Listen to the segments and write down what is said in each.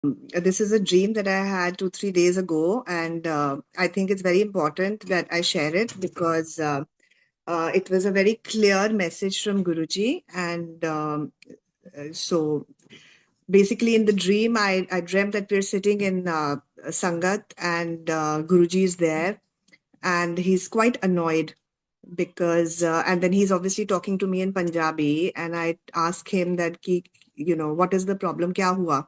This is a dream that I had 2, 3 days ago, and I think it's very important that I share it because it was a very clear message from Guruji. And so basically, in the dream, I dreamt that we're sitting in Sangat and Guruji is there, and he's quite annoyed because, and then he's obviously talking to me in Punjabi, and I ask him that, what is the problem? Kya hua?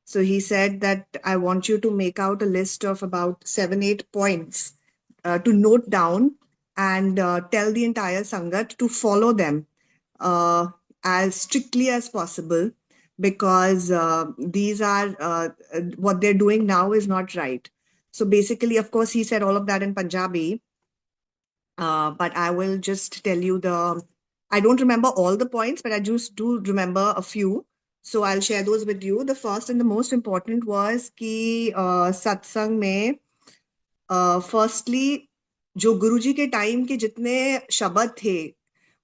So he said that I want you to make out a list of about 7, 8 points to note down and tell the entire Sangat to follow them uh, as strictly as possible because these are what they're doing now is not right. So basically, of course, he said all of that in Punjabi, but I will just tell you I don't remember all the points, but I just do remember a few. So I'll share those with you. The first and the most important was कि सत्संग में firstly जो गुरुजी के time के जितने शब्द थे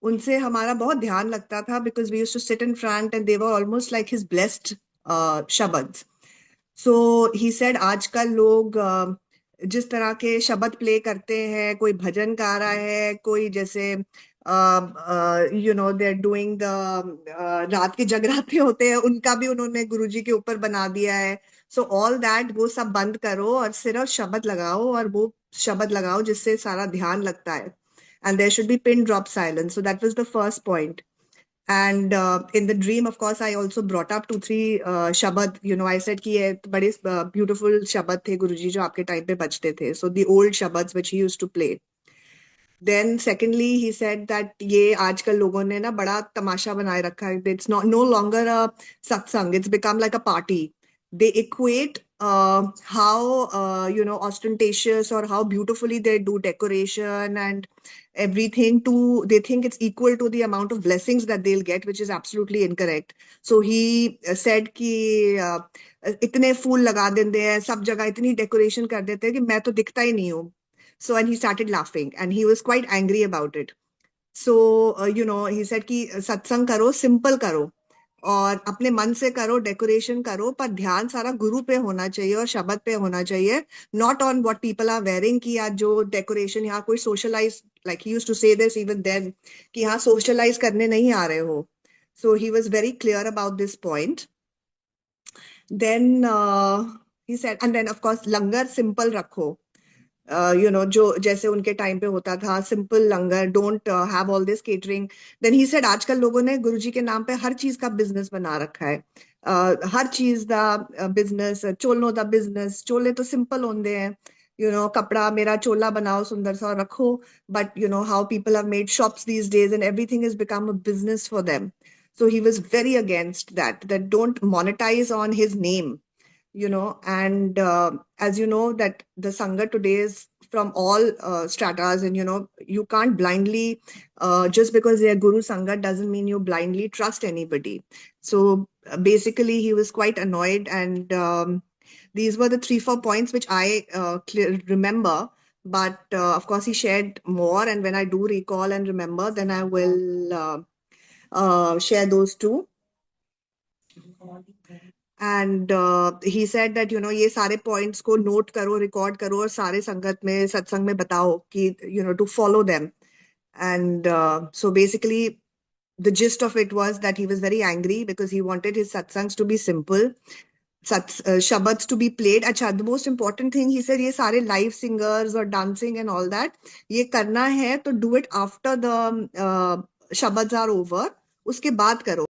उनसे हमारा बहुत ध्यान लगता था because we used to sit in front and they were almost like his blessed shabad. So he said आजकल लोग जिस तरह के शब्द प्ले करते हैं, कोई भजन गा रहा है, कोई जैसे दे आर डूइंग द रात के जगराते होते हैं, उनका भी उन्होंने गुरुजी के ऊपर बना दिया है. सो ऑल दैट वो सब बंद करो और सिर्फ शब्द लगाओ और वो शब्द लगाओ जिससे सारा ध्यान लगता है. And there should be pin drop silence. So that was the first point. And in the dream, of course, I also brought up 2, 3 shabad. I said कि ये बड़े beautiful shabad थे गुरुजी जो आपके time पे बजते थे. So the old shabads which he used to play. Then secondly, he said that ये आजकल लोगों ने ना बड़ा तमाशा बनाए रखा है. It's not no longer a satsang. It's become like a party. They equate how ostentatious or how beautifully they do decoration and everything to they think it's equal to the amount of blessings that they'll get, which is absolutely incorrect. So he said कि इतने फूल लगा देते हैं सब जगह, इतनी decoration कर देते हैं कि मैं तो दिखता ही नहीं हूँ. So, and he started laughing and he was quite angry about it. So, he said कि सत्संग करो, सिंपल करो और अपने मन से करो, डेकोरेशन करो, पर ध्यान सारा गुरु पे होना चाहिए और शब्द पे होना चाहिए, not on what people are wearing कि आज जो डेकोरेशन यहाँ कोई socialise like he used to say this even then कि यहाँ सोशलाइज करने नहीं आ रहे हो. So he was very clear about this point. Then he said, and then of course langar simple रखो. जो जैसे उनके टाइम पे होता था, simple langar, don't have all this catering. Then he said आजकल लोगों ने गुरुजी के नाम पे हर चीज का बिजनेस बना रखा है. हर चीज दा बिजनेस, चोलों दा बिजनेस. चोले तो सिंपल होंगे हैं, कपड़ा मेरा चोला बनाओ सुंदर सा और रखो. But how people have made shops these days and everything is become a business for them. So he was very against that don't monetize on his name. And as you know that the sangha today is from all stratas, and you can't blindly just because they are guru sangha doesn't mean you blindly trust anybody. So basically he was quite annoyed, and these were the 3, 4 points which I remember. But of course he shared more, and when I do recall and remember, then I will share those too. And he said that ये सारे points को note करो, record करो और सारे संगत में सत्संग में बताओ कि to follow them. And so basically the gist of it was that he was very angry because he wanted his satsangs to be simple, shabads to be played. Acha, the most important thing he said, ये सारे live singers और dancing and all that ये करना है तो do it after the shabads are over, उसके बाद करो.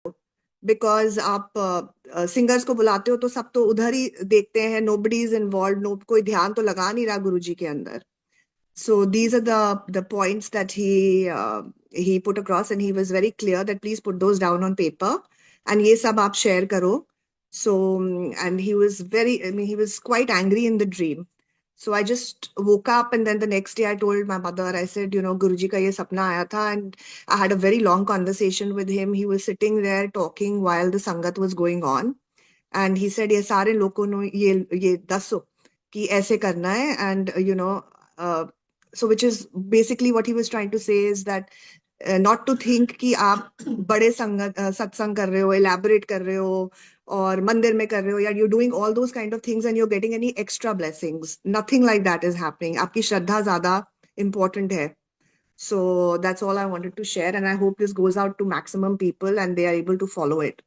बिकॉज आप सिंगर्स को बुलाते हो तो सब तो उधर ही देखते हैं, nobody is involved, नो कोई ध्यान तो लगा नहीं रहा गुरुजी के अंदर. So these are the points that he put across, and he was very clear that please put those down on paper and ये सब आप share करो. So and he was he was quite angry in the dream. So I just woke up, and then the next day I told my mother, I said, Guruji ka ye sapna aaya tha, and I had a very long conversation with him. He was sitting there talking while the sangat was going on, and he said, ये सारे लोगों ने ये दसो कि ऐसे करना है. And so which is basically what he was trying to say is that not to think कि आप बड़े संगत सत्संग कर रहे हो, elaborate कर रहे हो और मंदिर में कर रहे हो, या you doing all those kind of things and you getting any extra blessings, nothing like that is happening. आपकी श्रद्धा ज्यादा इंपॉर्टेंट है. So that's all I wanted to share, and I hope this goes out to maximum people and they are able to follow it.